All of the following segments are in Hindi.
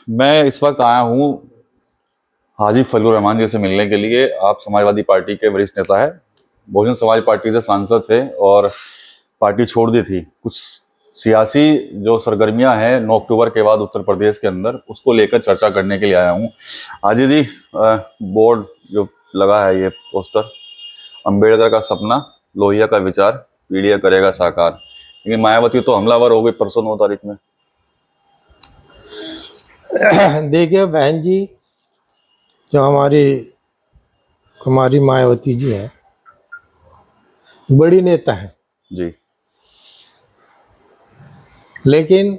मैं इस वक्त आया हूँ हाजी फजलुर रहमान जी से मिलने के लिए। आप समाजवादी पार्टी के वरिष्ठ नेता है, बहुजन समाज पार्टी से सांसद थे और पार्टी छोड़ दी थी। कुछ सियासी जो सरगर्मियां हैं 9 अक्टूबर के बाद उत्तर प्रदेश के अंदर, उसको लेकर चर्चा करने के लिए आया हूँ। हाजी जी, बोर्ड जो लगा है ये पोस्टर, अंबेडकर का सपना, लोहिया का विचार, पीडीए करेगा साकार। लेकिन मायावती तो हमलावर हो गई परसों 9 तारीख में। देखिए बहन जी, जो हमारी कुमारी मायावती जी हैं, बड़ी नेता हैं, जी लेकिन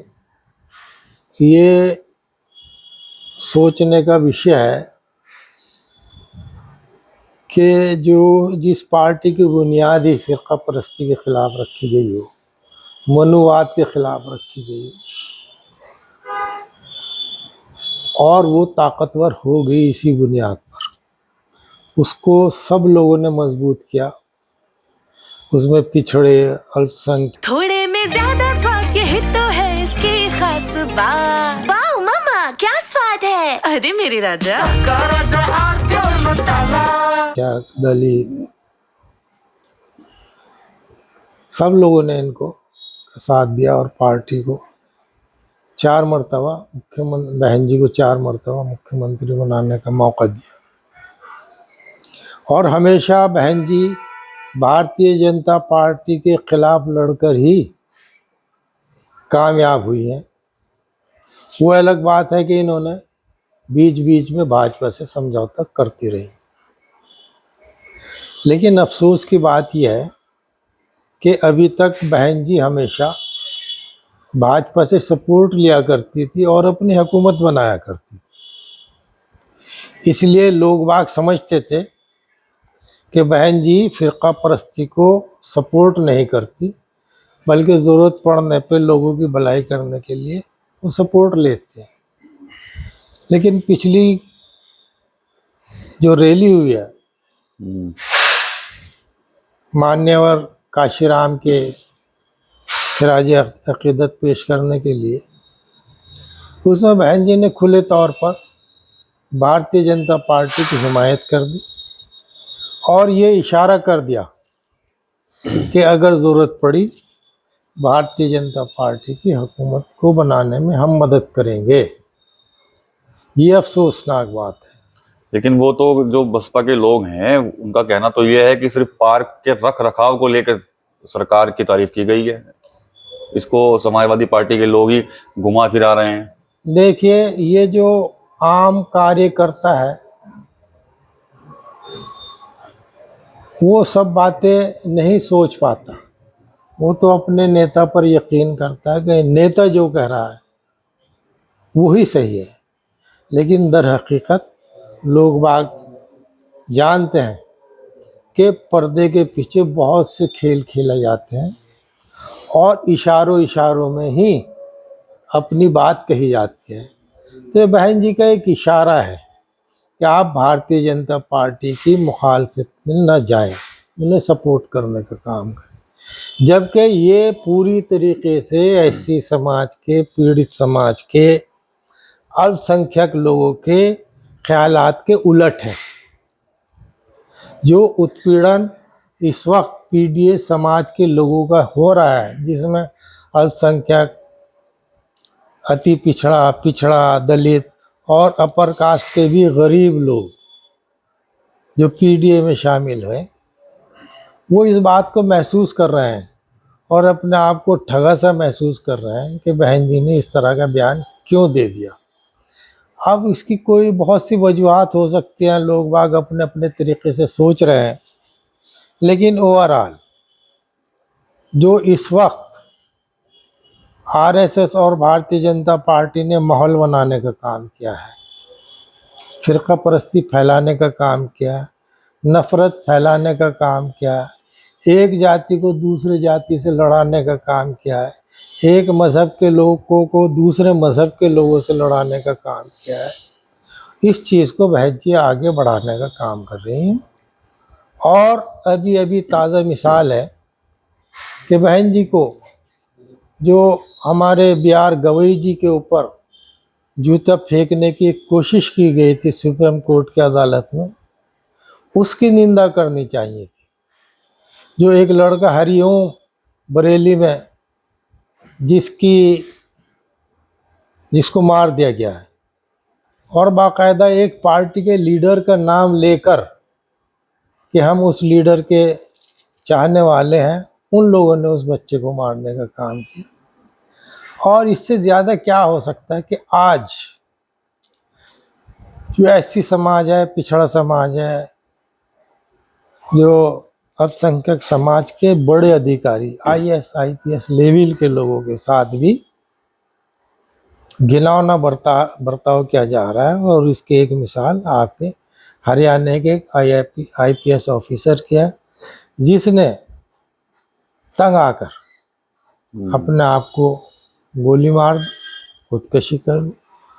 ये सोचने का विषय है कि जो जिस पार्टी की बुनियाद ही फ़िरका परस्ती के खिलाफ रखी गई हो, मनुवाद के खिलाफ रखी गई और वो ताकतवर हो गई इसी बुनियाद पर, उसको सब लोगों ने मजबूत किया। उसमें पिछड़े, अल्पसंख्यक, थोड़े में ज्यादा स्वाद, यही तो है इसकी खास बात। वाओ मामा, क्या स्वाद है। अरे मेरे राजा, क्या दलित, सब लोगों ने इनको साथ दिया और पार्टी को 4 मरतबा मुख्यमंत्री, बहन जी को 4 मरतबा मुख्यमंत्री बनाने का मौका दिया। और हमेशा बहन जी भारतीय जनता पार्टी के खिलाफ लड़कर ही कामयाब हुई हैं। वो अलग बात है कि इन्होंने बीच बीच में भाजपा से समझौता करती रही, लेकिन अफसोस की बात यह है कि अभी तक बहन जी हमेशा भाजपा से सपोर्ट लिया करती थी और अपनी हुकूमत बनाया करती थी। इसलिए लोग बाग समझते थे कि बहन जी फ़िरका परस्ती को सपोर्ट नहीं करती, बल्कि ज़रूरत पड़ने पे लोगों की भलाई करने के लिए वो सपोर्ट लेते हैं। लेकिन पिछली जो रैली हुई है मान्यवर काशीराम के खिराज अकीदत पेश करने के लिए, उसमें बहन जी ने खुले तौर पर भारतीय जनता पार्टी की हिमायत कर दी और ये इशारा कर दिया कि अगर ज़रूरत पड़ी भारतीय जनता पार्टी की हुकूमत को बनाने में हम मदद करेंगे। ये अफसोसनाक बात है। लेकिन वो तो जो बसपा के लोग हैं उनका कहना तो ये है कि सिर्फ पार्क के रख रखाव को लेकर सरकार की तारीफ की गई है। इसको समाजवादी पार्टी के लोग ही घुमा फिरा रहे हैं। देखिए, ये जो आम कार्यकर्ता है वो सब बातें नहीं सोच पाता। वो तो अपने नेता पर यकीन करता है कि नेता जो कह रहा है वही सही है। लेकिन दर हकीकत लोग बाग जानते हैं कि पर्दे के पीछे बहुत से खेल खेले जाते हैं और इशारों इशारों में ही अपनी बात कही जाती है। तो ये बहन जी का एक इशारा है कि आप भारतीय जनता पार्टी की मुखालफत में न जाएं, उन्हें सपोर्ट करने का काम करें। जबकि ये पूरी तरीके से एससी समाज के, पीड़ित समाज के, अल्पसंख्यक लोगों के ख्यालात के उलट है। जो उत्पीड़न इस वक्त पीडीए समाज के लोगों का हो रहा है, जिसमें अल्पसंख्यक, अति पिछड़ा, दलित और अपर कास्ट के भी गरीब लोग जो पीडीए में शामिल हैं, वो इस बात को महसूस कर रहे हैं और अपने आप को ठगा सा महसूस कर रहे हैं कि बहन जी ने इस तरह का बयान क्यों दे दिया। अब इसकी कोई बहुत सी वजूहात हो सकती हैं, लोग बाग अपने अपने तरीके से सोच रहे हैं, लेकिन ओवरऑल जो इस वक्त आरएसएस और भारतीय जनता पार्टी ने माहौल बनाने का काम किया है, फ़िरका परस्ती फैलाने का काम किया है, नफ़रत फैलाने का काम किया है, एक जाति को दूसरे जाति से लड़ाने का काम किया है, एक मज़हब के लोगों को दूसरे मज़हब के लोगों से लड़ाने का काम किया है, इस चीज़ को बहन जी आगे बढ़ाने का काम कर रही हैं। और अभी अभी ताज़ा मिसाल है कि बहन जी को जो हमारे बी आर गवई जी के ऊपर जूता फेंकने की कोशिश की गई थी सुप्रीम कोर्ट की अदालत में, उसकी निंदा करनी चाहिए थी। जो एक लड़का हरिओम बरेली में जिसको मार दिया गया है, और बाकायदा एक पार्टी के लीडर का नाम लेकर कि हम उस लीडर के चाहने वाले हैं, उन लोगों ने उस बच्चे को मारने का काम किया। और इससे ज़्यादा क्या हो सकता है कि आज जो एससी समाज है, पिछड़ा समाज है, जो अल्पसंख्यक समाज के बड़े अधिकारी आईएएस आईपीएस लेवल के लोगों के साथ भी घिनौना बर्ताव किया जा रहा है। और इसकी एक मिसाल आपके हरियाणा के एक आईपीएस ऑफिसर की है, जिसने तंग आकर अपने आप को गोली मार दी, खुदकशी कर दी।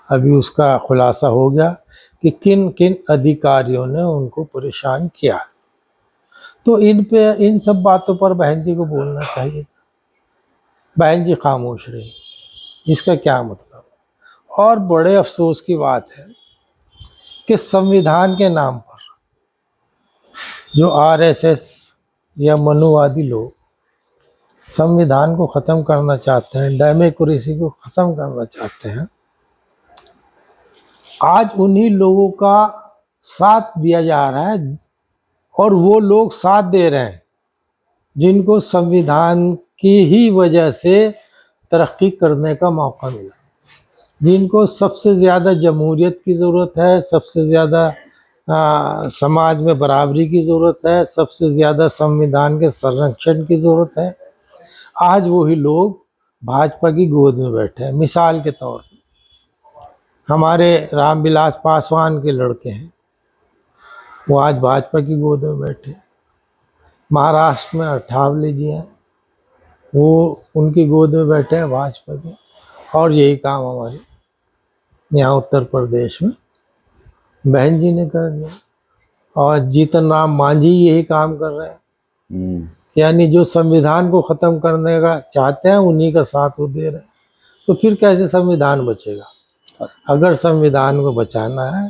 अभी उसका खुलासा हो गया कि किन किन अधिकारियों ने उनको परेशान किया। तो इन सब बातों पर बहन जी को बोलना चाहिए था। बहन जी खामोश रही, इसका क्या मतलब? और बड़े अफसोस की बात है कि संविधान के नाम पर जो आरएसएस या मनुवादी लोग संविधान को ख़त्म करना चाहते हैं, डेमोक्रेसी को ख़त्म करना चाहते हैं, आज उन्हीं लोगों का साथ दिया जा रहा है। और वो लोग साथ दे रहे हैं जिनको संविधान की ही वजह से तरक्की करने का मौका मिला, जिनको सबसे ज़्यादा जमहूरियत की ज़रूरत है, सबसे ज़्यादा समाज में बराबरी की ज़रूरत है, सबसे ज़्यादा संविधान के संरक्षण की ज़रूरत है। आज वही लोग भाजपा की गोद में बैठे हैं। मिसाल के तौर पर हमारे रामविलास पासवान के लड़के हैं, वो आज भाजपा की गोद में बैठे। महाराष्ट्र में अठावले जी हैं, वो उनकी गोद में बैठे हैं भाजपा के। और यही काम हमारे यहाँ उत्तर प्रदेश में बहन जी ने कर दिया। और जीतन राम मांझी यही काम कर रहे हैं। यानी जो संविधान को ख़त्म करने का चाहते हैं, उन्हीं का साथ वो दे रहे हैं। तो फिर कैसे संविधान बचेगा? अगर संविधान को बचाना है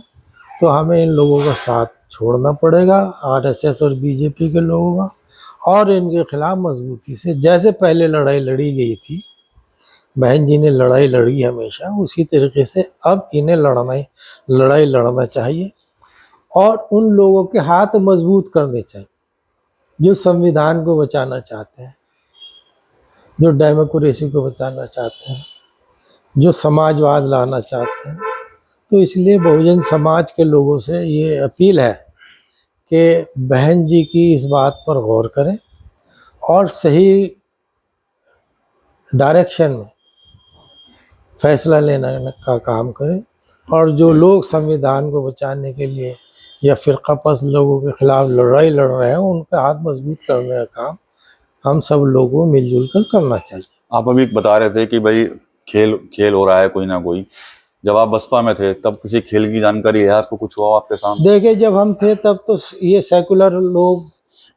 तो हमें इन लोगों का साथ छोड़ना पड़ेगा, आरएसएस और बीजेपी के लोगों का, और इनके खिलाफ मजबूती से, जैसे पहले लड़ाई लड़ी गई थी, बहन जी ने लड़ाई लड़ी हमेशा, उसी तरीके से अब इन्हें लड़ाई लड़ना चाहिए। और उन लोगों के हाथ मजबूत करने चाहिए जो संविधान को बचाना चाहते हैं, जो डेमोक्रेसी को बचाना चाहते हैं, जो समाजवाद लाना चाहते हैं। तो इसलिए बहुजन समाज के लोगों से ये अपील है कि बहन जी की इस बात पर गौर करें और सही डायरेक्शन में फैसला लेने का काम करें। और जो लोग संविधान को बचाने के लिए या फ़िरक़ापरस्त लोगों के खिलाफ लड़ाई लड़ रहे हैं, उनका हाथ मजबूत करने का काम हम सब लोगों को मिलजुल कर करना चाहिए। आप अभी बता रहे थे कि भाई खेल हो रहा है कोई ना कोई। जब आप बसपा में थे तब किसी खेल की जानकारी है आपको? कुछ हुआ आपके सामने? देखिए, जब हम थे तब तो ये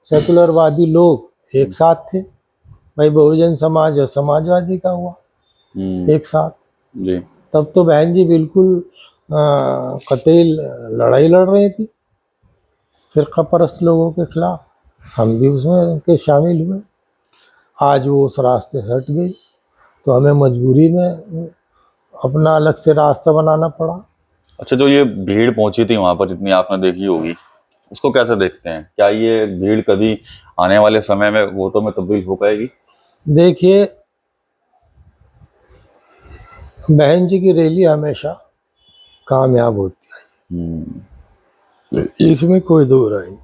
सेकुलरवादी लोग एक साथ थे। भाई बहुजन समाज और समाजवादी का हुआ एक साथ जी। तब तो बहन जी बिल्कुल कतई लड़ाई लड़ रही थी फ़िरक़ापरस्त लोगों के खिलाफ। हम भी उसमें के शामिल हुए। आज वो उस रास्ते से हट गई तो हमें मजबूरी में अपना अलग से रास्ता बनाना पड़ा। अच्छा, जो ये भीड़ पहुंची थी वहां पर, जितनी आपने देखी होगी, उसको कैसे देखते हैं? क्या ये भीड़ कभी आने वाले समय में वोटों में तब्दील हो पाएगी? देखिए, बहन जी की रैली हमेशा कामयाब होती है, इसमें कोई दो राय नहीं।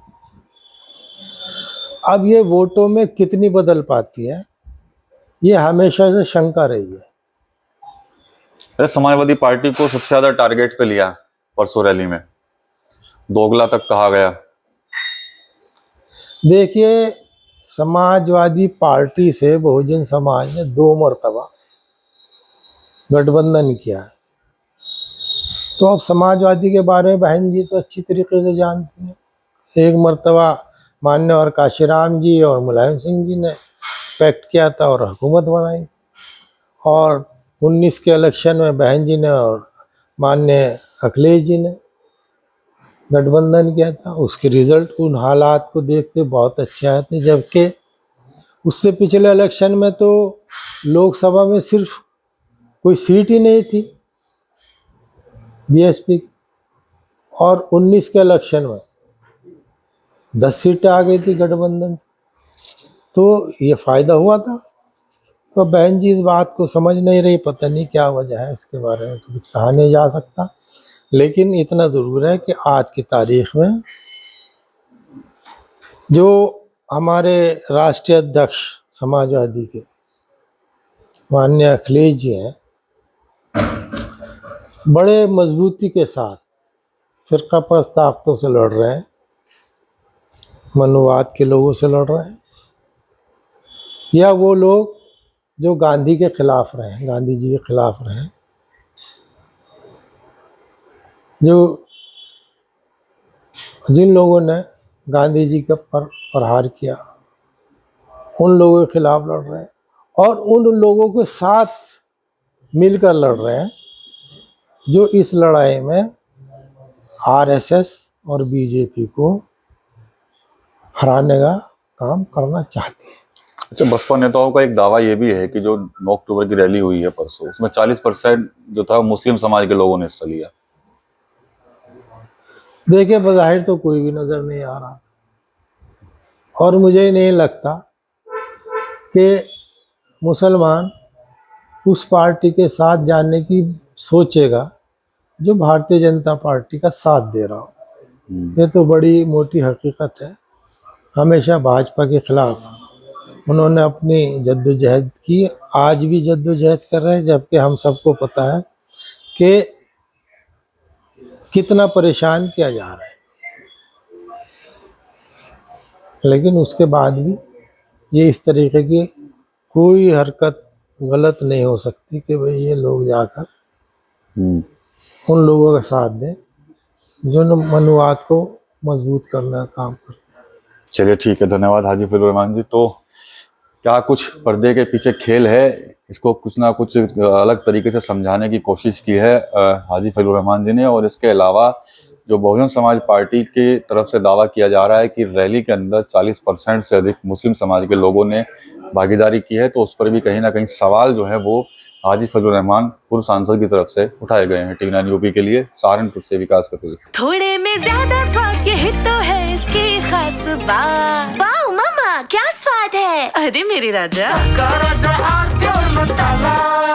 अब ये वोटों में कितनी बदल पाती है, ये हमेशा से शंका रही है। समाजवादी पार्टी को सबसे ज्यादा टारगेट पे लिया परसों रैली में, दोगला तक कहा गया। देखिए, समाजवादी पार्टी से बहुजन समाज ने 2 मरतबा गठबंधन किया है। तो अब समाजवादी के बारे में बहन जी तो अच्छी तरीके से जानती हैं। एक मरतबा मान्यवर काशीराम जी और मुलायम सिंह जी ने पैक्ट किया था और हुकूमत बनाई। और 19 के इलेक्शन में बहन जी ने और माननीय अखिलेश जी ने गठबंधन किया था, उसके रिजल्ट उन हालात को देखते बहुत अच्छे आए थे। जबकि उससे पिछले इलेक्शन में तो लोकसभा में सिर्फ कोई सीट ही नहीं थी बीएसपी की, और 19 के इलेक्शन में 10 सीटें आ गई थी गठबंधन से। तो ये फायदा हुआ था। तो बहन जी इस बात को समझ नहीं रही, पता नहीं क्या वजह है, इसके बारे में तो कुछ कहा नहीं जा सकता। लेकिन इतना ज़रूर है कि आज की तारीख में जो हमारे राष्ट्रीय अध्यक्ष समाजवादी के माननीय अखिलेश जी हैं, बड़े मजबूती के साथ फिरका परस्त ताकतों से लड़ रहे हैं, मनुवाद के लोगों से लड़ रहे हैं, या वो लोग जो गांधी के खिलाफ रहे हैं, गांधी जी के खिलाफ रहे हैं, जिन लोगों ने गांधी जी के पर प्रहार किया, उन लोगों के खिलाफ लड़ रहे हैं, और उन लोगों के साथ मिलकर लड़ रहे हैं जो इस लड़ाई में आरएसएस और बीजेपी को हराने का काम करना चाहते हैं। अच्छा, बसपा नेताओं का एक दावा ये भी है कि जो 9 अक्टूबर की रैली हुई है परसों, उसमें 40% जो था मुस्लिम समाज के लोगों ने हिस्सा लिया। देखिए, बज़ाहिर तो कोई भी नज़र नहीं आ रहा था, और मुझे नहीं लगता कि मुसलमान उस पार्टी के साथ जाने की सोचेगा जो भारतीय जनता पार्टी का साथ दे रहा हो। ये तो बड़ी मोटी हकीकत है। हमेशा भाजपा के खिलाफ उन्होंने अपनी जद्दोजहद की, आज भी जद्दोजहद कर रहे हैं, जबकि हम सबको पता है कि कितना परेशान किया जा रहा है। लेकिन उसके बाद भी ये इस तरीके की कोई हरकत गलत नहीं हो सकती कि भाई ये लोग जाकर उन लोगों का साथ दें जो मनुवाद को मजबूत करने का काम करते हैं। चलिए ठीक है, धन्यवाद हाजी फजलुर रहमान जी। तो क्या कुछ पर्दे के पीछे खेल है, इसको कुछ ना कुछ अलग तरीके से समझाने की कोशिश की है हाजी फजलुर रहमान जी ने। और इसके अलावा जो बहुजन समाज पार्टी की तरफ से दावा किया जा रहा है कि रैली के अंदर 40% से अधिक मुस्लिम समाज के लोगों ने भागीदारी की है, तो उस पर भी कहीं ना कहीं सवाल जो है वो हाजी फजलुर रहमान पूर्व सांसद की तरफ से उठाए गए हैं। टीवी 9 यूपी के लिए सहारनपुर से विकास कपूर। थोड़े में ज्यादा स्वाद, यही तो है इसकी खास बात। वाओ मम्मा क्या स्वाद है, अरे मेरे राजा। मसाला